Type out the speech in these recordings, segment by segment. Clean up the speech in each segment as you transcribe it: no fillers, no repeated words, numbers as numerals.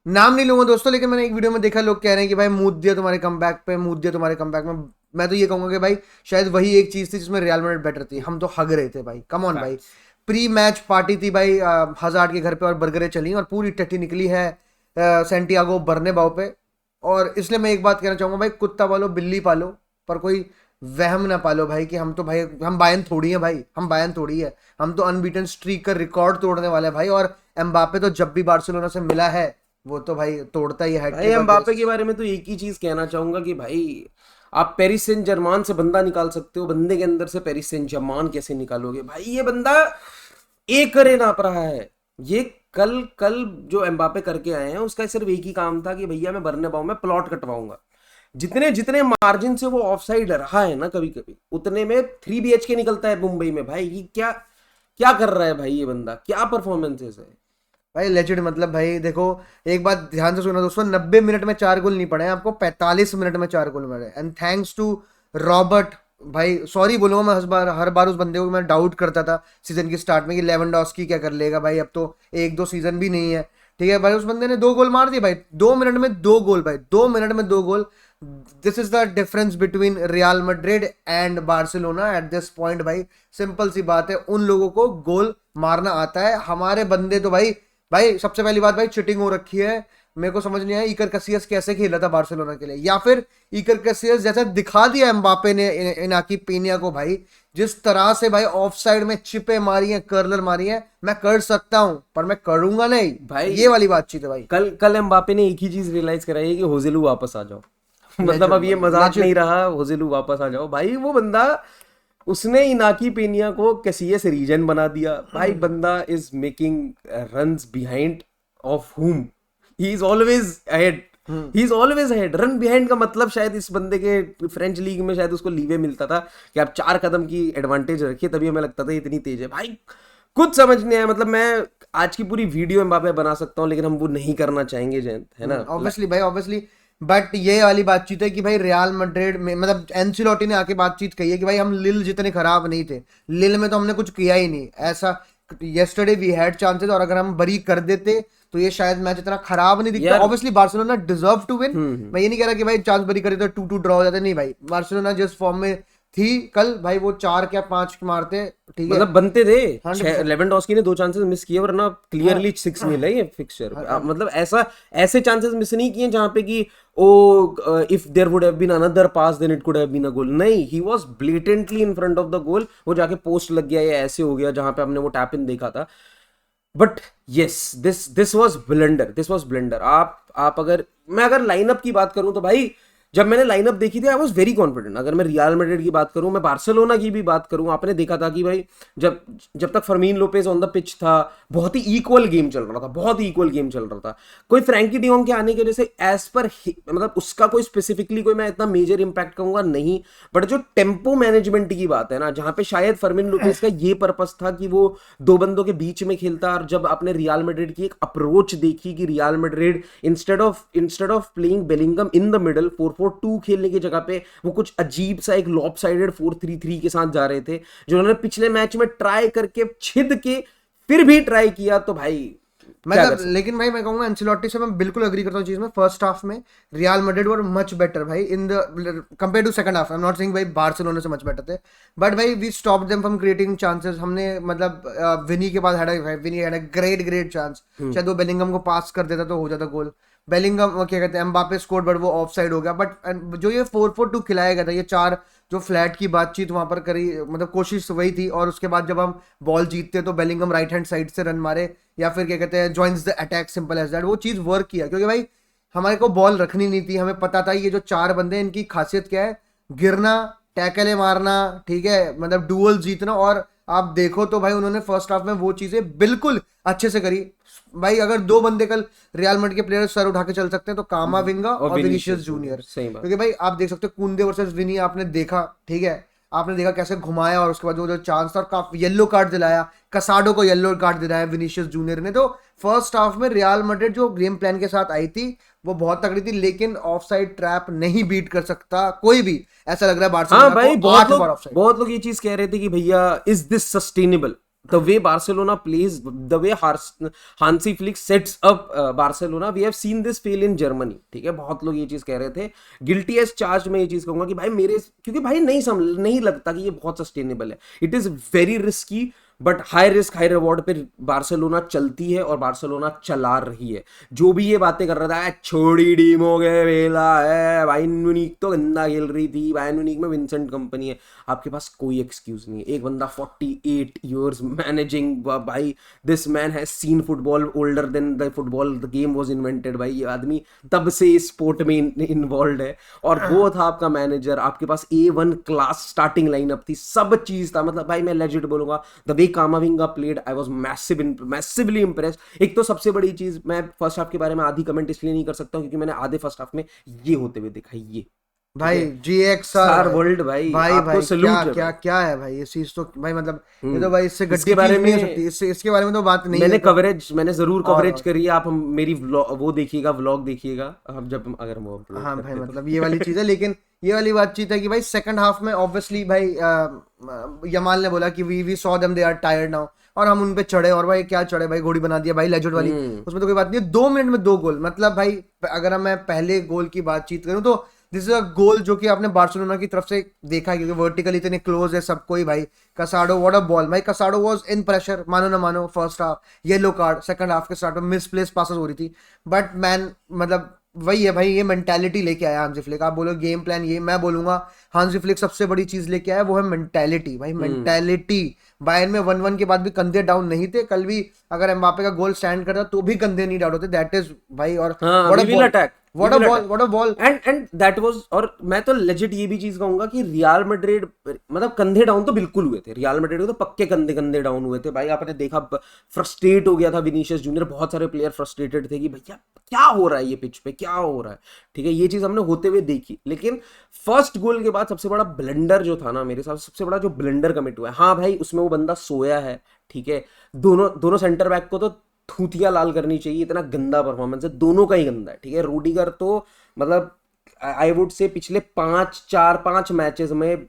नाम नहीं लूंगा दोस्तों, लेकिन मैंने एक वीडियो में देखा लोग कह रहे हैं कि भाई मूत दिया तुम्हारे कमबैक पे, मूत दिया तुम्हारे कमबैक में। मैं तो ये कहूंगा कि भाई शायद वही एक चीज थी जिसमें रियल मैड्रिड बेटर थी। हम तो हग रहे थे भाई, कम ऑन भाई। फैक्ट्स। प्री मैच पार्टी थी भाई, हजार्ड के घर पे और बर्गरें चली और पूरी टट्टी निकली है सेंटियागो बर्नेबाउ पे। और इसलिए मैं एक बात कहना चाहूंगा भाई, कुत्ता पालो बिल्ली पालो, पर कोई वहम ना पालो भाई कि हम तो भाई हम बायन थोड़ी है भाई, हम बायन थोड़ी है। हम तो अनबीटन स्ट्रीक का रिकॉर्ड तोड़ने वाले हैं भाई। और एम्बापे तो जब भी बार्सिलोना से मिला है वो तो भाई तोड़ता ही है भाई हैट्रिक और एम्बापे के बेस्ट। बारे में तो एक ही चीज कहना चाहूंगा कि भाई आप पेरिस सेंट जर्मान से बंदा निकाल सकते हो, बंदे के अंदर से पेरिस सेंट जर्मान कैसे निकालोगे भाई? ये बंदा एक करे नाप रहा है। ये कल कल जो एम्बापे करके आए हैं उसका सिर्फ एक ही काम था कि भैया मैं बर्नबाउ में प्लॉट कटवाऊंगा। जितने जितने मार्जिन से वो ऑफसाइड रहा है ना कभी कभी, उतने में 3 BHK निकलता है मुंबई में। भाई ये क्या क्या कर रहा है भाई? ये बंदा क्या परफॉर्मेंसेस है? भाई लेजेंड, मतलब भाई देखो, एक बात ध्यान से सुना दोस्तों, 90 मिनट में 4 गोल नहीं पड़े हैं आपको, 45 मिनट में 4 गोल मिले। And thanks to Robert. भाई सॉरी बोलूंगा मैं, हर बार उस बंदे को मैं डाउट करता था सीजन की स्टार्ट में कि लेवेंडोस्की क्या कर लेगा भाई, अब तो एक दो सीजन भी नहीं है। ठीक है भाई, उस बंदे ने 2 गोल मार दिए भाई, 2 मिनट में 2 गोल भाई, 2 मिनट में 2 गोल। This is the difference between Real Madrid and Barcelona at this point भाई। सिंपल सी बात है, उन लोगों को गोल मारना आता है, हमारे बंदे तो भाई। भाई सबसे पहली बात भाई, चिटिंग हो रखी है। मेरे को समझ नहीं आया इकर कैसियस कैसे खेला था बार्सिलोना के लिए, या फिर इकर कैसियस जैसा दिखा दिया एम्बापे ने इनाकी पेनिया को भाई। जिस तरह से भाई ऑफ साइड में चिपे मारी है, कर्लर मारी है, मैं कर सकता हूं पर मैं करूंगा नहीं। भाई ये वाली बातचीत है भाई। कल कल एम्बापे ने एक ही चीज रियलाइज कराई है कि होजिलू वापस आ जाओ। मतलब लेजेंड अब ये भाई, मजाक नहीं लेजेंड। रहा, होजिलू वापस आ जाओ भाई। वो बंदा, उसने इनाकी पेनिया को कैसियस रीजन बना दिया भाई। बंदा is making runs behind of whom he is always ahead. He is always ahead. Run behind का मतलब शायद इस बंदे के फ्रेंच लीग में शायद उसको लीवे मिलता था कि आप 4 कदम की एडवांटेज रखिए, तभी हमें लगता था ये इतनी तेज है भाई। कुछ समझ नहीं आया। मतलब मैं आज की पूरी वीडियो एम्बापे बना सकता हूँ, लेकिन हम वो नहीं करना चाहेंगे जयंत, है ना? ऑब्वियसली भाई, ऑब्वियसली। बट ये वाली बातचीत है कि भाई रियल मैड्रिड में, मतलब एंसिलोटी ने आके बातचीत कही है कि भाई हम लिल जितने खराब नहीं थे, लिल में तो हमने कुछ किया ही नहीं ऐसा। यस्टरडे वी हैड चांसेस, और अगर हम बरी कर देते तो ये शायद मैच इतना खराब नहीं दिखता। यार obviously Barcelona deserve to win. मैं ये नहीं कह रहा कि भाई चांस बरी करे तो 2-2 ड्रॉ हो जाते, नहीं भाई। बार्सिलोना जिस फॉर्म में थी कल भाई, वो 4 क्या 5 मारते। ठीक है, मतलब बनते थे। 100%। लेवेंडोस्की ने 2 चांसेस मिस किए, वरना हाँ, क्लियरली 6 मिला ये फिक्सचर। हाँ, मतलब ऐसा ऐसे चांसेस मिस नहीं किए जहां पे कि oh if there would have been another pass then it could have been a goal. नहीं, he was blatantly in front of the goal. वो जाके पोस्ट लग गया या ऐसे हो गया जहां पे हमने वो टैप इन देखा था। But yes, this was blunder, this was blunder. आप अगर मैं अगर लाइनअप की बात करूं तो भाई, जब मैंने लाइनअप देखी थी आई वाज वेरी कॉन्फिडेंट। अगर मैं रियल मैड्रिड की बात करूं, मैं बार्सिलोना की भी बात करूं, आपने देखा था कि भाई जब जब तक फर्मीन लोपेज ऑन द पिच था, बहुत ही इक्वल गेम चल रहा था, बहुत ही इक्वल गेम चल रहा था। कोई फ्रैंकी डियोंग के आने की वजह से एज पर मतलब उसका कोई स्पेसिफिकली कोई मैं इतना मेजर इंपैक्ट कहूंगा नहीं। बट जो टेम्पो मैनेजमेंट की बात है ना, जहां पे शायद फर्मिन लोपेज का ये पर्पस था कि वो दो बंदों के बीच में खेलता। और जब आपने रियल मैड्रिड की एक अप्रोच देखी कि real Madrid instead of playing Bellingham in the middle 4-4-2 खेलने की जगह पे वो कुछ अजीब सा एक लॉपसाइडेड 4-3-3 के साथ जा रहे थे, जो उन्होंने पिछले मैच में ट्राई करके छिद के फिर भी ट्राई किया। तो भाई क्या कर मतलब सकते। लेकिन भाई मैं कहूंगा एंसिलोटी से मैं बिल्कुल अग्री करता हूँ चीज में। फर्स्ट हाफ में Real Madrid were much better भाई in the compare to second half. I am not saying भाई बार्सिलोना से मच बेटर थे, बट भाई we stop them from creating chances. हमने मतलब विनी के बाद Vini had a great great chance, शायद वो बेलिंगम को पास कर देता तो हो जाता गोल। बेलिंगम क्या कहते हैं, एम्बापे स्कोर्ड बट वो ऑफ साइड हो गया। बट जो ये 4-4-2 खिलाया गया था, ये चार जो फ्लैट की बातचीत वहां पर करी, मतलब कोशिश वही थी। और उसके बाद जब हम बॉल जीतते तो बेलिंगम राइट हैंड साइड से रन मारे, या फिर क्या कहते हैं joins the attack, simple as that. वो चीज वर्क किया क्योंकि भाई हमारे को बॉल रखनी नहीं थी। हमें पता था ये जो चार बंदे हैं इनकी खासियत क्या है, गिरना, टैकले मारना, ठीक है, मतलब डुअल जीतना। और आप देखो तो भाई उन्होंने फर्स्ट हाफ में वो चीजें बिल्कुल अच्छे से करी भाई। अगर दो बंदे कल रियल मैड्रिड के प्लेयर सर उठा के चल सकते हैं तो कामाविंगा और और विनीशियस विनीशियस जूनियर, जूनियर। सही बात। क्योंकि भाई आप देख सकते हो कुंदे वर्सेस विनी, आपने देखा, ठीक है, आपने देखा कैसे घुमाया, और उसके बाद वो जो चांस था और काफी येलो कार्ड दिलाया, कसाडो को येलो कार्ड दिलाया विनीशियस जूनियर ने। तो फर्स्ट हाफ में रियल मैड्रिड जो गेम प्लान के साथ आई थी वो बहुत तगड़ी थी, लेकिन ऑफसाइड ट्रैप नहीं बीट कर सकता कोई भी। ऐसा लग रहा है हाँ बार्सिलोना भाई, को 8 बार ऑफसाइड। बहुत लोग ये चीज कह रहे थे कि भैया is this sustainable. the way Barcelona plays, the way Hansi Flick sets up Barcelona, we have seen this fail in Germany. ठीक है, बहुत लोग ये चीज कह रहे थे, guilty as charged मैं ये चीज कहूंगा कि भाई मेरे, क्योंकि भाई नहीं लगता कि ये बहुत सस्टेनेबल है. It is very risky, but high risk high reward पे बार्सिलोना चलती है और बार्सिलोना चला रही है. जो भी ये बातें कर रहा था, छोड़ी टीम हो गए वेला है, बायर्न म्यूनिख तो गंदा खेल रही थी, बायर्न म्यूनिख में विंसेंट कंपनी है, आपके पास कोई एक्सक्यूज नहीं है. एक बंदा 48 years मैनेजिंग, भाई this man has seen football older than the football the game was invented. भाई ये आदमी तब से इस स्पोर्ट में इन्वॉल्व है, और वो था आपका मैनेजर. आपके पास A1 क्लास स्टार्टिंग लाइनअप थी, सब चीज था. मतलब भाई मैं लेजिट बोलूंगा, the कामाविंगा played, I was massively impressed. एक तो सबसे बड़ी चीज, मैं फर्स्ट हाफ के बारे में आधी कमेंट इसलिए नहीं कर सकता हूं क्योंकि मैंने आधे फर्स्ट हाफ में ये होते हुए देखा. ये भाई GXR वर्ल्ड भाई भाई आपको सैल्यूट. क्या है भाई ये चीज तो भाई, मतलब ये तो भाई इससे गड्डी बारे में इसके बारे में तो बात नहीं है. मैंने जरूर कवरेज करी है. आप मेरी वो देखिएगा, व्लॉग देखिएगा हम जब अगर वो. हाँ भाई, मतलब ये वाली चीज है. लेकिन ये वाली बातचीत है कि भाई सेकंड हाफ में ऑब्वियसली भाई यमाल ने बोला कि we saw them, they are tired now, और हम उन पे चढ़े, और भाई क्या चढ़े भाई, घोड़ी बना दिया भाई लेजेंड वाली. उसमें तो कोई बात नहीं है. 2 मिनट में 2 गोल, मतलब भाई अगर मैं पहले गोल की बातचीत करूं तो दिस इज अ गोल जो कि आपने बार्सिलोना की तरफ से देखा है, क्योंकि वर्टिकली इतने क्लोज है सबको ही भाई. कसाडो व्हाट अ बॉल भाई, कसाडो वाज इन प्रेशर, मानो ना मानो. First half yellow card, second half के स्टार्ट में मिसप्लेस पासेस हो रही थी, बट मैन मतलब वही है भाई, ये मेंटालिटी लेके आया हांसी फ्लिक. आप बोलो गेम प्लान, ये मैं बोलूंगा हांसी फ्लिक सबसे बड़ी चीज लेके आया वो है मेंटालिटी. भाई मेंटालिटी. बायर्न में 1-1 के बाद भी कंधे डाउन नहीं थे. कल भी अगर एम्बापे का गोल स्टैंड करता तो भी कंधे नहीं डाउन होते. दैट इज भाई. और what a ball and that was. और मैं तो लेजिट ये भी चीज कहूंगा कि रियल मैड्रिड, मतलब कंधे डाउन तो बिल्कुल हुए थे. रियल मैड्रिड को तो पक्के कंधे डाउन हुए थे भाई. आपने देखा फ्रस्ट्रेट हो गया था विनीशियस जूनियर, बहुत सारे प्लेयर फ्रस्ट्रेटेड थे कि भैया क्या हो रहा है ये पिच पे, क्या हो रहा है. ठीक है, ये चीज हमने होते हुए देखी. लेकिन फर्स्ट गोल के बाद सबसे बड़ा ब्लंडर जो था ना मेरे साथ, सबसे बड़ा जो ब्लंडर कमिट हुआ है, हाँ भाई उसमें वो बंदा सोया है. ठीक है, दोनों सेंटर बैक को तो थूतिया लाल करनी चाहिए, इतना गंदा परफॉर्मेंस है, दोनों का ही गंदा है. ठीक है, रूडिगर तो मतलब आई वुड से पिछले 4-5 मैचेस में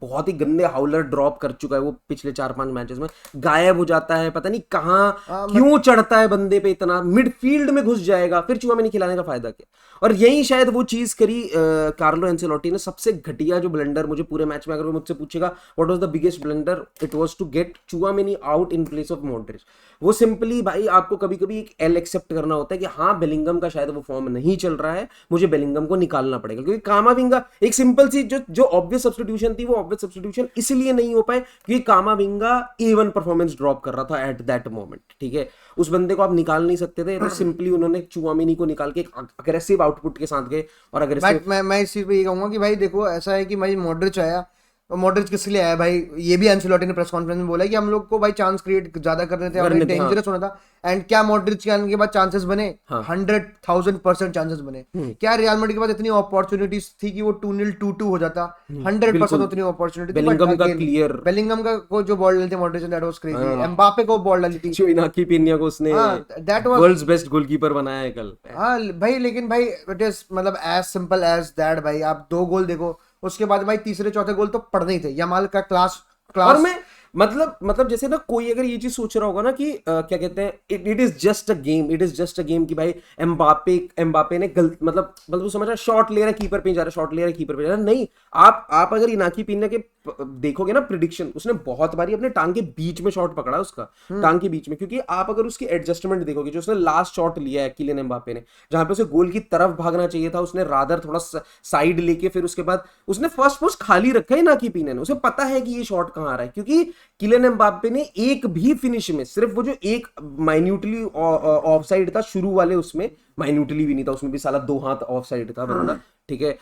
बहुत ही गंदे हाउलर ड्रॉप कर चुका है वो. पिछले 4-5 मैचेस में गायब हो जाता है, पता नहीं कहाँ क्यों चढ़ता है बंदे पे इतना, मिडफील्ड में घुस जाएगा, फिर चूहा में नहीं खिलाने का फायदा क्या. और यही शायद वो चीज करी कार्लो एंसेलोटी ने. सबसे घटिया जो ब्लंडर मुझे पूरे मैच में, अगर वो मुझसे पूछेगा what was the biggest blunder, it was to get Tchouameni out in place of Modric. वो सिंपली भाई आपको कभी कभी एक एल एक्सेप्ट करना होता है कि हाँ बेलिंगम का शायद वो फॉर्म नहीं चल रहा है, मुझे बेलिंगम को निकालना पड़ेगा. क्योंकि कामाविंगा एक सिंपल सी जो ऑब्वियस सब्स्टिट्यूशन थी, वो ऑब्वियस सब्स्टिट्यूशन इसलिए नहीं हो पाए क्योंकि कामाविंगा A1 परफॉर्मेंस ड्रॉप कर रहा था एट दैट मोमेंट. ठीक है, उस बंदे को आप निकाल नहीं सकते थे, तो सिंपली उन्होंने चुआमेनी को निकाल के एक अग्रेसिव आउटपुट के साथ गए. और अग्रेसिव मैं इस चीज पे ये कहूंगा कि भाई देखो ऐसा है कि भाई मॉड्रिच आया, और मॉड्रिच किस लिए आया भाई, ये भी एंसेलोटी ने प्रेस कॉन्फ्रेंस में बोला कि हम लोग को भाई चांस क्रिएट ज्यादा करने थे और डेंजरस होना था. एंड क्या मॉड्रिच के आने के बाद चांसेस बने? 100,000% चांसेस बने. क्या रियल मैड्रिड के पास इतनी अपॉर्चुनिटीज थी कि वो 2-0 2-2 हो जाता? 100% उतनी अपॉर्चुनिटी थी. बेलिंगम का को जो बॉल डाली थी मॉड्रिच ने, दैट वाज क्रेजी. एम्बापे को बॉल डाली थी, इनाकी पीनिया को उसने that was world's best goalkeeper बनाया है कल. हां भाई, लेकिन भाई इट इज मतलब एज सिंपल एज दैट. भाई आप 2 गोल देखो, उसके बाद भाई तीसरे चौथे गोल तो पड़ने ही थे. यमाल का क्लास. और मैं मतलब जैसे ना कोई अगर ये चीज सोच रहा होगा ना कि क्या कहते हैं, it is just a game कि भाई एम्बापे ने गलत, मतलब वो समझ रहा है शॉट ले रहा है कीपर पे जा रहा है, शॉट ले रहा है कीपर पे जा रहा है. नहीं, आप अगर इनाकी पीना के देखोगे ना प्रिडिक्शन, उसने बहुत बारी अपने टांग के बीच में शॉट पकड़ा है उसका, टांग के बीच में. क्योंकि आप अगर उसकी एडजस्टमेंट देखोगे, जो उसने लास्ट शॉट लिया है किलियन एम्बापे ने, जहां पे उसे गोल की तरफ भागना चाहिए था, उसने रादर थोड़ा साइड लेके, फिर उसके बाद उसने फर्स्ट पोस्ट खाली रखा है इनाकी पीने ने. उसे पता है कि ये शॉट कहां आ रहा है, क्योंकि किलियन एम्बापे ने एक भी फिनिश में, सिर्फ वो जो एक माइन्यूटली ऑफ साइड था शुरू वाले, उसमें माइन्यूटली भी नहीं था, उसमें भी साला 2 हाथ ऑफ साइड था बंदा. ठीक है,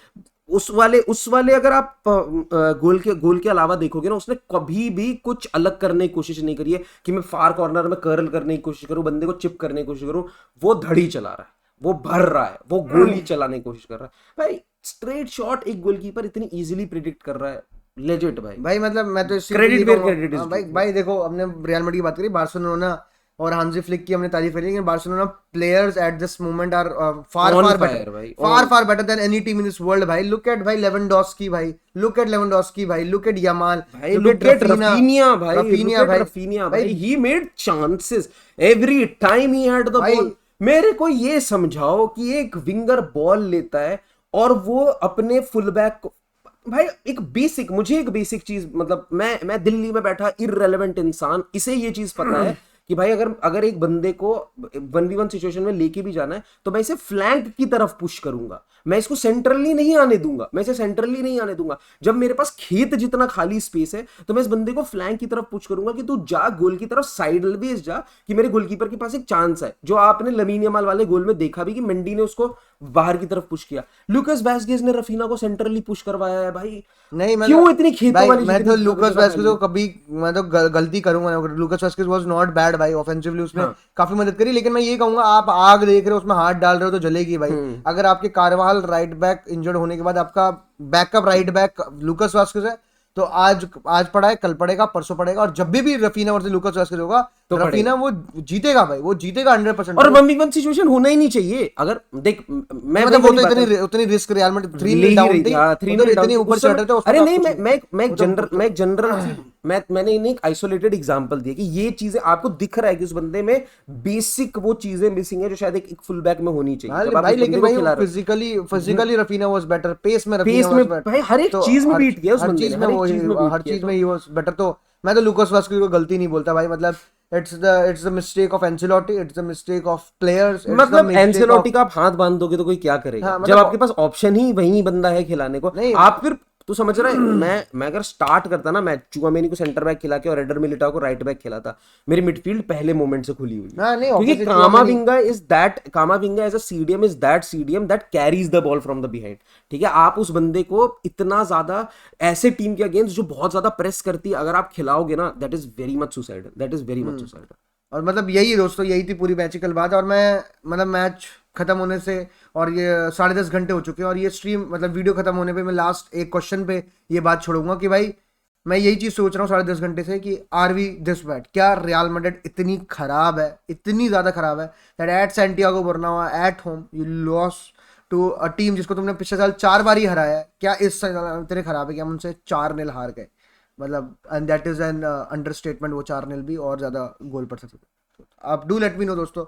उस वाले अगर आप गोल के अलावा देखोगे ना, उसने कभी भी कुछ अलग करने की कोशिश नहीं करी है कि मैं फार कॉर्नर में कर्ल करने की कोशिश करूं, बंदे को चिप करने की कोशिश करूं. वो धड़ी चला रहा है, वो भर रहा है, वो गोली चलाने की कोशिश कर रहा है. भाई स्ट्रेट शॉट एक गोलकीपर इतनी इजीली प्रिडिक्ट कर रहा है, लेजिट भाई. मतलब मैं तो क्रेडिट भाई देखो, हमने रियल मैड्रिड की बात करी, बार्सिलोना और हांजी फ्लिक की हमने तारीफ करी, लेकिन Barcelona players at this moment are far On far fire, better, भाई, far better than any team in this world भाई. लुक एट भाई लेवेंडोस्की भाई, लुक एट लेवेंडोस्की भाई, लुक एट यामाल, भाई look look at at Rafinha भाई, look Raphinha at भाई Rafinha भाई भाई, he made chances every time he had the भाई ball. मेरे को ये समझाओ कि एक विंगर बॉल लेता है और वो अपने फुलबैक को, भाई मुझे एक बेसिक चीज, मतलब मैं दिल्ली में बैठा इररेलेवेंट इंसान, इसे ये चीज पता है कि भाई अगर अगर एक बंदे को 1v1 सिचुएशन में लेके भी जाना है तो मैं इसे फ्लैंक की तरफ पुश करूंगा, मैं इसको सेंट्रली नहीं आने दूंगा, मैं इसे सेंट्रली नहीं आने दूंगा. जब मेरे पास खेत जितना खाली स्पेस है तो मैं इस बंदे को फ्लैंक की तरफ पुश करूंगा कि तू जा गोल की तरफ, साइड वेज जा, कि मेरे गोलकीपर के पास एक चांस है. जो आपने लमीन यमाल वाले गोल में देखा भी कि मेंडी ने उसको बाहर की तरफ पुश किया, लुकास वास्केज ने रफीना को सेंट्रली पुश करवाया है भाई. नहीं मैं क्यों इतनी खेतों भाई वाली मैं जितनी तो लुकास जगह वास्केज डाली? को कभी, मैं तो गलती करूंगा. Lucas Vazquez was not bad भाई, ऑफेंसिवली उसने काफी मदद करी, लेकिन मैं ये कहूंगा आप आग देख रहे हो उसमें हाथ डाल रहे हो तो जलेगी भाई. अगर आपके कारवाल राइट बैक इंजर्ड होने के बाद आपका backup right back Lucas Vazquez है, तो आज पड़ा है, कल पड़ेगा, परसों पड़ेगा, और जब भी रफीना वर्सेस लुकास वास्केज होगा तो रफीना वो जीतेगा भाई, वो जीतेगा 100%. और 1v1 सिचुएशन होना ही नहीं चाहिए. अगर देख मैं मतलब वही वो तो बात है, उतनी रिस्क रियल में 3 ले ही डाउन रही थी, थी, हाँ, 3 उधर डाउन इतनी थी ऊपर उस चढ़ समय. रहे थे उसमें अरे तो नहीं, आप कुछ मैं एक जनरल मैंने एक आइसोलेटेड एग्जांपल दिया कि ये चीजें आपको दिख रहा है कि उस बंदे में बेसिक वो चीजें मिसिंग है जो शायद एक फुल बैक में होनी चाहिए. जब आप भाई उस लेकिन बंदे को भाई खिला रहे हो, physically Raphinha was better, pace में रफीना पेस वाज में बेटर, भाई हर एक तो चीज में बीट किया उस हर बंदे चीज ने, में हर एक वो चीज में बीट हर किया. चीज में ही वाज बेटर. तो मैं तो लुकास वास्केज को गलती नहीं बोलता भाई. मतलब it's the mistake of Ancelotti, it's the mistake of players, it's the मतलब मिस्टेक एंसेलोटी ऑफ, का आप हाथ बांध दोगे तो कोई क्या करेगा हाँ जब मतलब आपके पास ऑप्शन ही वही बंदा है खिलाने को. नहीं आप फिर तू समझ रहा है, मैं अगर स्टार्ट करता ना मैच, चुआमेनी को सेंटर बैक खिला के और एडर मिलिटाओ को राइट बैक खिलाता, मेरी मिडफील्ड पहले मोमेंट से खुली हुई है. हाँ नहीं क्योंकि obviously Tchouameni Camavinga as a CDM is that carries the ball from the behind. ठीक है, आप उस बंदे को इतना ज्यादा ऐसे टीम के अगेंस्ट जो बहुत ज्यादा प्रेस करती है अगर आप खिलाओगे ना, that is very much suicidal, that is very much suicidal. और मतलब यही दोस्तों, यही थी पूरी मैच की कल बात. और मैं मतलब मैच खत्म होने से और ये 10:30 घंटे हो चुके हैं और ये स्ट्रीम मतलब वीडियो खत्म होने पे मैं लास्ट एक क्वेश्चन पे ये बात छोड़ूंगा कि भाई मैं यही चीज सोच रहा हूँ 10:30 घंटे से कि आर वी दिस बैड, क्या रियल मैड्रिड इतनी खराब है, इतनी ज्यादा खराब है that at Santiago Bernabeu at home you lose to a team जिसको तुमने पिछले साल 4 बार ही हराया है. क्या इस साल इतने खराब है कि हम उनसे 4-0 हार गए, मतलब and that is an understatement. वो 4-0 भी और ज्यादा गोल पड़ सकते थे. आप डू लेट मी नो दोस्तों.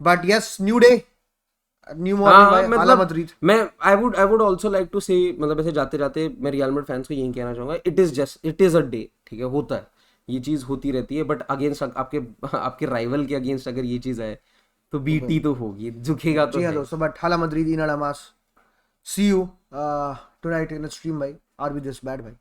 But yes, new day, new morning भाई, आला मद्रिद. मैं I would also like to say, मतलब ऐसे जाते जाते मैं रियल मैड्रिड फैंस को यही कहना चाहूंगा, इट इज अ डे. ठीक है, होता है, ये चीज होती रहती है, बट अगेंस्ट आपके राइवल के अगेंस्ट अगर ये चीज है तो बीटी तो होगी, झुकेगा तो जी हाँ है. दोस्तों, बट हाला मद्रिद इन अडमास. See you tonight in stream भाई. आर वी दिस बैड भाई.